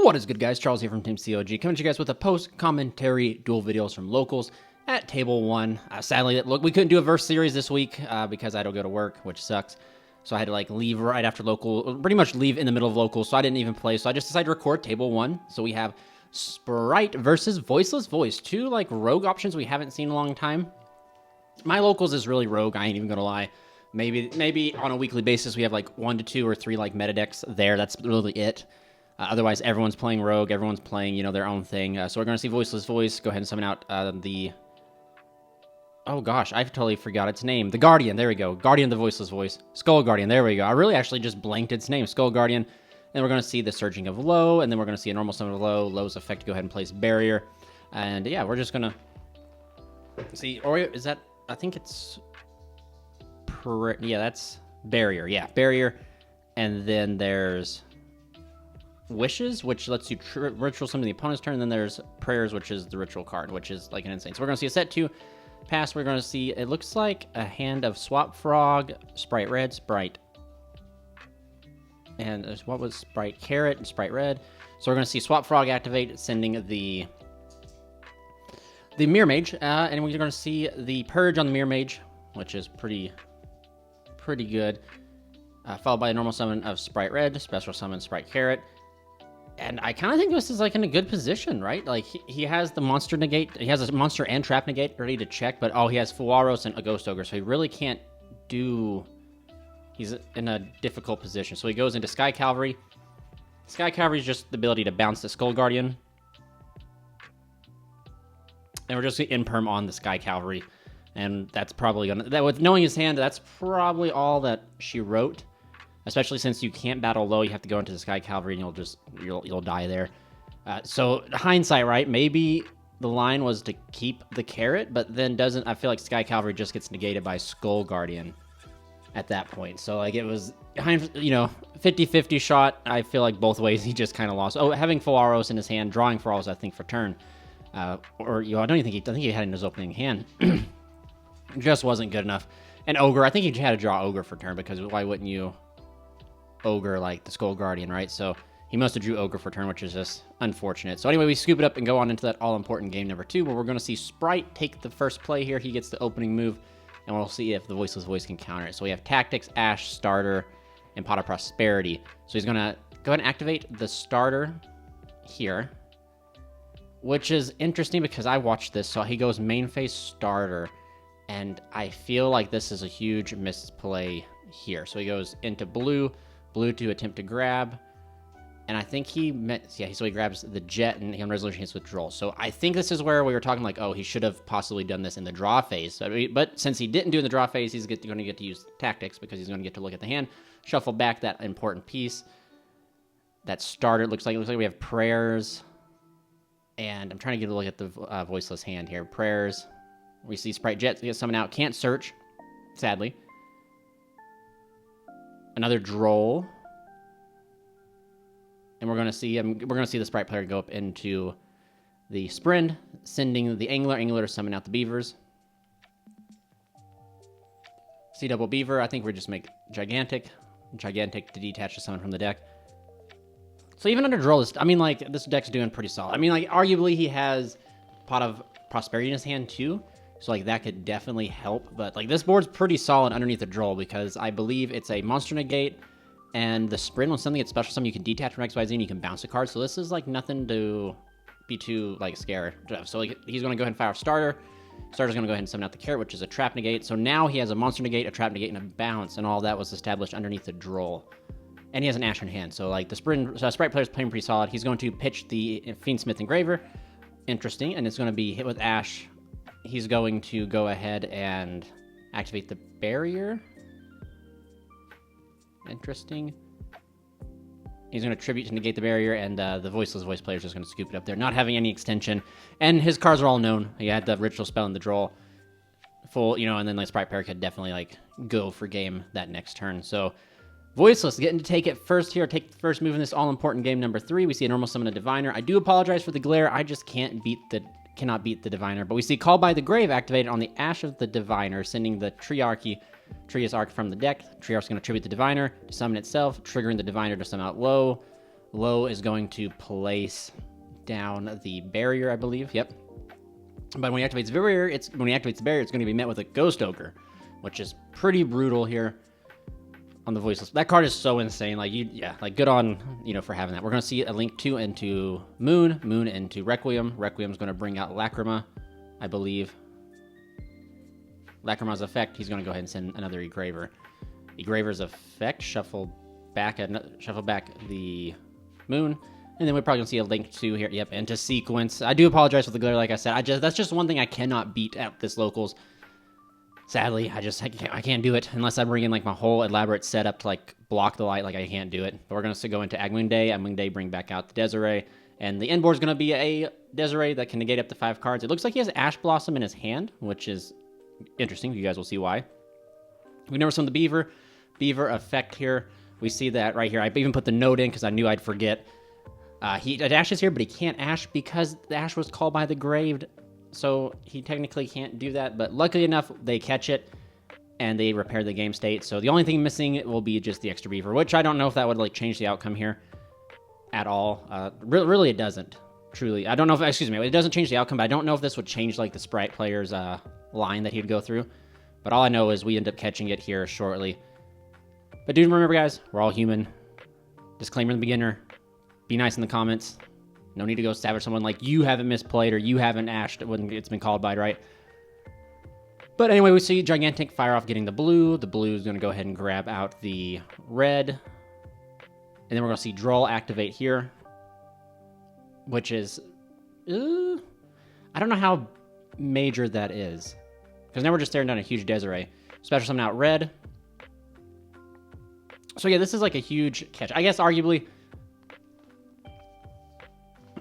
What is good, guys? Charles here from Team COG, coming to you guys with a post-commentary duel videos from locals at Table 1. Sadly, look, we couldn't do a verse series this week because I don't go to work, which sucks. So I had to leave right after local, pretty much leave in the middle of local, so I didn't even play. So I just decided to record Table 1. So we have Spright versus Voiceless Voice, two rogue options we haven't seen in a long time. My locals is really rogue, I ain't even gonna lie. Maybe on a weekly basis we have 1 to 2 or 3 meta decks there. That's really it. Otherwise, everyone's playing rogue. Everyone's playing, their own thing. So we're going to see Voiceless Voice. Go ahead and summon out the... Oh, gosh. I totally forgot its name. The Guardian. There we go. Guardian of the Voiceless Voice. Skull Guardian. There we go. I really actually just blanked its name. Skull Guardian. Then we're going to see the Surging of Low. And then we're going to see a normal summon of Low. Low's effect to go ahead and place Barrier. And, yeah, we're just going to... See, or is that... I think it's... Yeah, that's Barrier. Yeah, Barrier. And then there's... Wishes, which lets you ritual summon the opponent's turn, and then there's Prayers, which is the ritual card, which is an insane. So we're going to see a set 2 pass. We're going to see, it looks like a hand of Swap Frog, Spright Red, Spright. And what was Spright Carrot and Spright Red? So we're going to see Swap Frog activate, sending the Mirror Mage, and we're going to see the Purge on the Mirror Mage, which is pretty good. Followed by a normal summon of Spright Red, special summon Spright Carrot. And I kind of think this is in a good position, right? He has the monster negate. He has a monster and trap negate ready to check, but he has Fuaros and a Ghost Ogre, so he really can't do... He's in a difficult position. So he goes into Sky Cavalry. Sky Cavalry is just the ability to bounce the Skull Guardian. And we're just going to imperm on the Sky Cavalry. And that's probably going to... With knowing his hand, that's probably all that she wrote. Especially since you can't battle low, you have to go into the Sky Cavalry and you'll die there. So hindsight, right? Maybe the line was to keep the carrot, but then doesn't. I feel like Sky Cavalry just gets negated by Skull Guardian at that point. So it was 50-50 shot. I feel like both ways he just kind of lost. Oh, having Fuaros in his hand, drawing Fuaros, I think for turn, I think he had it in his opening hand. Just wasn't good enough. And Ogre, I think he had to draw Ogre for turn because why wouldn't you? Ogre the Skull Guardian, right? So he must have drew Ogre for turn, which is just unfortunate. So anyway, we scoop it up and go on into that all-important game number 2, where we're going to see Spright take the first play here. He gets the opening move, and we'll see if the Voiceless Voice can counter it. So we have Tactics, Ash, Starter, and Pot of Prosperity. So he's going to go ahead and activate the Starter here, which is interesting because I watched this. So he goes main phase Starter, and I feel like this is a huge misplay here. So he goes into Blue to attempt to grab, and I think so he grabs the Jet, and he on resolution hits withdrawal. So I think this is where we were talking he should have possibly done this in the draw phase. But since he didn't do in the draw phase, he's going to get to use Tactics because he's going to get to look at the hand, shuffle back that important piece. That Starter looks like we have Prayers, and I'm trying to get a look at the Voiceless hand here. Prayers. We see Spright Jet get summoned out. Can't search, sadly. Another Droll, and we're gonna see the Spright player go up into the Sprint, sending the Angler to summon out the Beavers. See double Beaver. I think we just make Gigantic to detach the summon from the deck. So even under Droll, this deck's doing pretty solid. Arguably he has Pot of Prosperity in his hand too. So, that could definitely help. But, this board's pretty solid underneath the Droll because I believe it's a Monster Negate, and the Sprint was something that's special, something you can detach from XYZ and you can bounce a card. So this is, nothing to be too, scared of. So, he's going to go ahead and fire Starter. Starter's going to go ahead and summon out the Carrot, which is a Trap Negate. So now he has a Monster Negate, a Trap Negate, and a Bounce, and all that was established underneath the Droll. And he has an Ash in hand. So, the Spright player's playing pretty solid. He's going to pitch the Fiendsmith Engraver. Interesting. And it's going to be hit with Ash. He's going to go ahead and activate the Barrier. Interesting. He's going to tribute to negate the Barrier, and the Voiceless Voice player is just going to scoop it up there, not having any extension. And his cards are all known. He had the Ritual Spell and the Droll full, and then Spright player could definitely go for game that next turn. So Voiceless getting to take it first here, take the first move in this all-important game number 3. We see a normal summon a Diviner. I do apologize for the glare. I just cannot beat the Diviner. But we see Call by the Grave activated on the Ash of the Diviner, sending the Trias Arc from the deck. Triarch's going to tribute the Diviner to summon itself, triggering the Diviner to summon out low. Low is going to place down the barrier, I believe. Yep. But when he activates the barrier, it's going to be met with a Ghost Ogre, which is pretty brutal here on the Voiceless. That card is so insane. Like, like, good on, for having that. We're going to see a Link 2 into Moon, Moon into Requiem. Requiem's going to bring out Lacrima, I believe. Lacrima's effect, he's going to go ahead and send another Engraver. Engraver's effect, shuffle back the Moon. And then we're probably going to see a Link 2 here. Yep, into Sequence. I do apologize for the glare, like I said. That's just one thing I cannot beat at this Locals. Sadly, I can't do it unless I bring in, like, my whole elaborate setup to, like, block the light. Like, I can't do it. But we're going to go into Agmunde. Agmunde bring back out the Desiree. And the end board's going to be a Desiree that can negate up to 5 cards. It looks like he has Ash Blossom in his hand, which is interesting. You guys will see why. We never saw the Beaver. Beaver effect here. We see that right here. I even put the note in because I knew I'd forget. He dashes here, but he can't Ash because the Ash was called by the Graved. So he technically can't do that. But luckily enough, they catch it and they repair the game state. So the only thing missing will be just the extra Beaver, which I don't know if that would, like, change the outcome here at all. Really, it doesn't. Truly. I don't know if, excuse me, it doesn't change the outcome, but I don't know if this would change, like, the Spright player's line that he'd go through. But all I know is we end up catching it here shortly. But dude, remember, guys, we're all human. Disclaimer in the beginner. Be nice in the comments. No need to go savage someone like you haven't misplayed or you haven't ashed when it's been called by, right? But anyway, we see Gigantic fire off getting the blue. The blue is going to go ahead and grab out the red. And then we're going to see Droll activate here. Which is... I don't know how major that is. Because now we're just staring down a huge Desiree. Special summon out red. So yeah, this is like a huge catch. I guess arguably...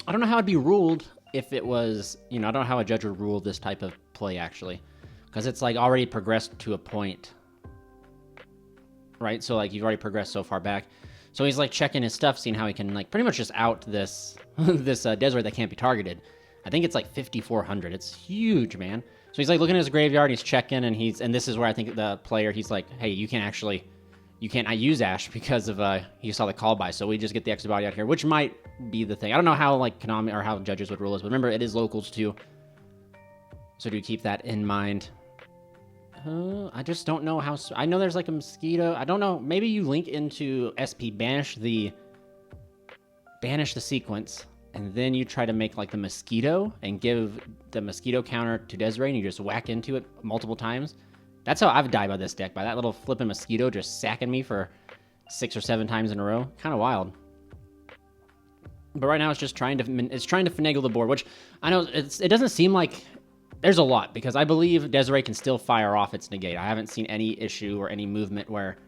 I don't know how it'd be ruled if it was... I don't know how a judge would rule this type of play, actually. Because it's, like, already progressed to a point. Right? So, like, you've already progressed so far back. So he's, like, checking his stuff, seeing how he can, like, pretty much just out this this Desiree that can't be targeted. I think it's, like, 5,400. It's huge, man. So he's, like, looking at his graveyard, he's checking, and this is where I think the player, he's like, hey, you can't use Ash because of, you saw the call by, so we just get the extra body out here, which might be the thing. I don't know how, like, Konami, or how judges would rule this, but remember, it is Locals, too. So do keep that in mind. I just don't know how... I know there's, like, a mosquito. I don't know. Maybe you link into SP, banish the sequence, and then you try to make, like, the mosquito, and give the mosquito counter to Desiree, and you just whack into it multiple times. That's how I've died by this deck, by that little flipping mosquito just sacking me for 6 or 7 times in a row. Kind of wild. But right now it's just trying to finagle the board, which I know it doesn't seem like there's a lot, because I believe Desiree can still fire off its negate. I haven't seen any issue or any movement where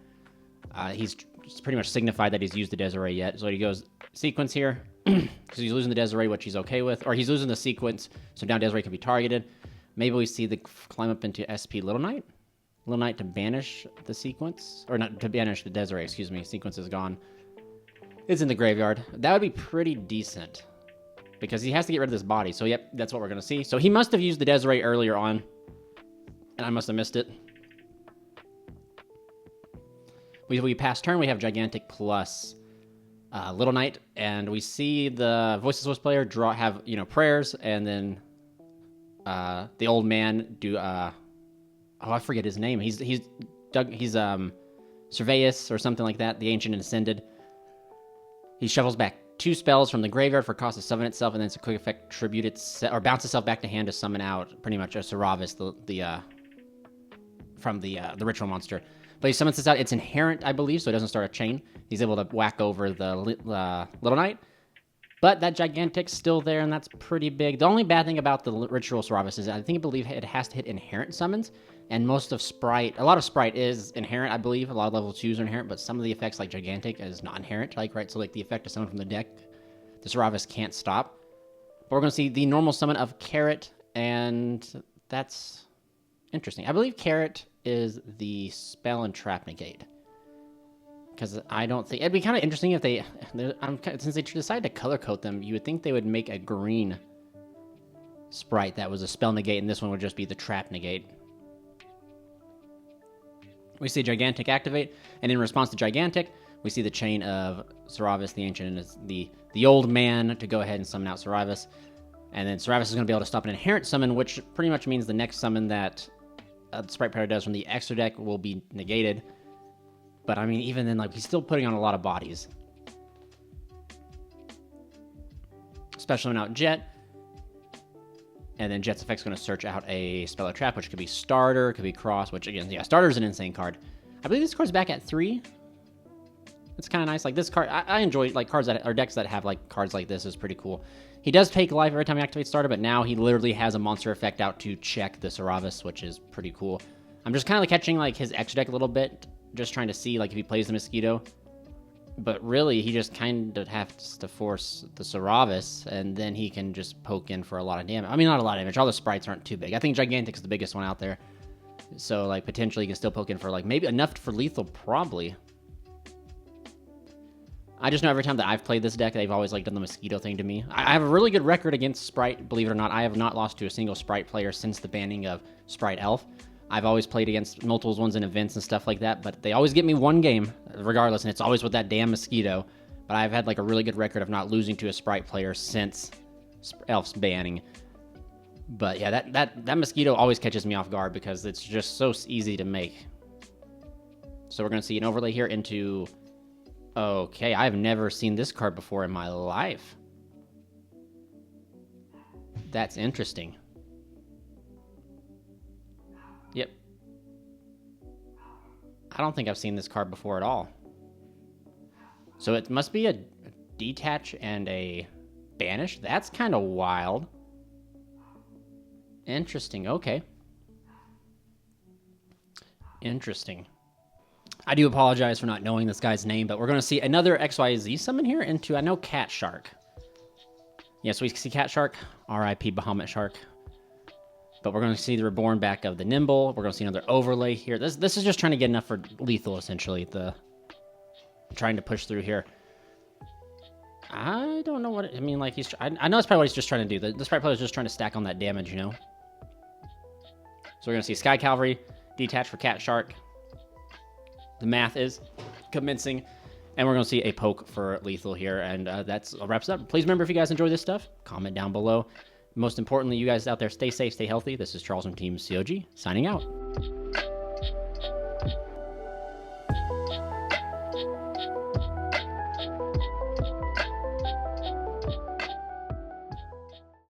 he's pretty much signified that he's used the Desiree yet. So he goes sequence here, because he's losing the Desiree, which he's okay with, or he's losing the sequence, so now Desiree can be targeted. Maybe we see the climb up into SP Little Knight. Little Knight to banish the sequence, or not to banish the Desiree, excuse me. Sequence is gone. It's in the graveyard. That would be pretty decent, because he has to get rid of this body. So yep, that's what we're going to see. So he must have used the Desiree earlier on, and I must have missed it. We pass turn. We have Gigantic plus Little Knight, and we see the Voiceless player have prayers, and then the old man do I forget his name. He's Surveus or something like that. The Ancient and Ascended. He shuffles back 2 spells from the graveyard for cost to summon itself, and then it's a quick effect tribute or bounce itself back to hand to summon out pretty much a Saravis, from the ritual monster. But he summons this out. It's inherent, I believe, so it doesn't start a chain. He's able to whack over the Little Knight. But that Gigantic's still there, and that's pretty big. The only bad thing about the Ritual Saravis is I believe it has to hit inherent summons, and a lot of Spright is inherent, I believe. A lot of level 2s are inherent, but some of the effects, like Gigantic, is not inherent. So like the effect of summon from the deck, the Saravis can't stop. But we're going to see the normal summon of Carrot, and that's interesting. I believe Carrot is the spell and trap negate. Because I don't think... It'd be kind of interesting if since they decided to color code them, you would think they would make a green Spright that was a spell negate, and this one would just be the trap negate. We see Gigantic activate, and in response to Gigantic, We see the chain of Saravis the Ancient, and it's the old man to go ahead and summon out Saravis. And then Saravis is going to be able to stop an inherent summon, which pretty much means the next summon that the Spright Predator does from the extra deck will be negated. But I mean, even then, like, he's still putting on a lot of bodies. Special out Jet. And then Jet's effect's going to search out a Speller Trap, which could be Starter, could be Cross, which again, yeah, Starter's an insane card. I believe this card's back at 3. It's kind of nice. Like, this card, I enjoy, like, cards that, or decks that have, like, cards like this is pretty cool. He does take life every time he activates Starter, but now he literally has a monster effect out to check the Saravis, which is pretty cool. I'm just kind of catching, like, his extra deck a little bit, just trying to see, like, if he plays the Mosquito. But really, he just kind of has to force the Saravis, and then he can just poke in for a lot of damage. I mean, not a lot of damage. All the Sprites aren't too big. I think Gigantic's the biggest one out there. So, like, potentially he can still poke in for, like, maybe enough for lethal, probably. I just know every time that I've played this deck, they've always, like, done the Mosquito thing to me. I have a really good record against Spright, believe it or not. I have not lost to a single Spright player since the banning of Spright Elf. I've always played against multiples ones in events and stuff like that, but they always get me one game, regardless, and it's always with that damn Mosquito. But I've had, like, a really good record of not losing to a Spright player since Elf's banning. But, yeah, that Mosquito always catches me off guard because it's just so easy to make. So we're going to see an overlay here into... Okay, I've never seen this card before in my life. That's interesting. Yep. I don't think I've seen this card before at all. So it must be a detach and a banish? That's kind of wild. Interesting, okay. Interesting. I do apologize for not knowing this guy's name, but we're going to see another XYZ summon here into, I know, Cat Shark. Yes, we see Cat Shark, RIP Bahamut Shark. But we're going to see the Reborn back of the Nimble. We're going to see another overlay here. This is just trying to get enough for lethal, essentially. Trying to push through here. I don't know what... I mean, like, I know that's probably what he's just trying to do. This Spright player is just trying to stack on that damage, you know? So we're going to see Sky Cavalry, detach for Cat Shark. The math is commencing. And we're going to see a poke for lethal here. And that wraps up. Please remember, if you guys enjoy this stuff, comment down below. Most importantly, you guys out there, stay safe, stay healthy. This is Charles from Team COG, signing out.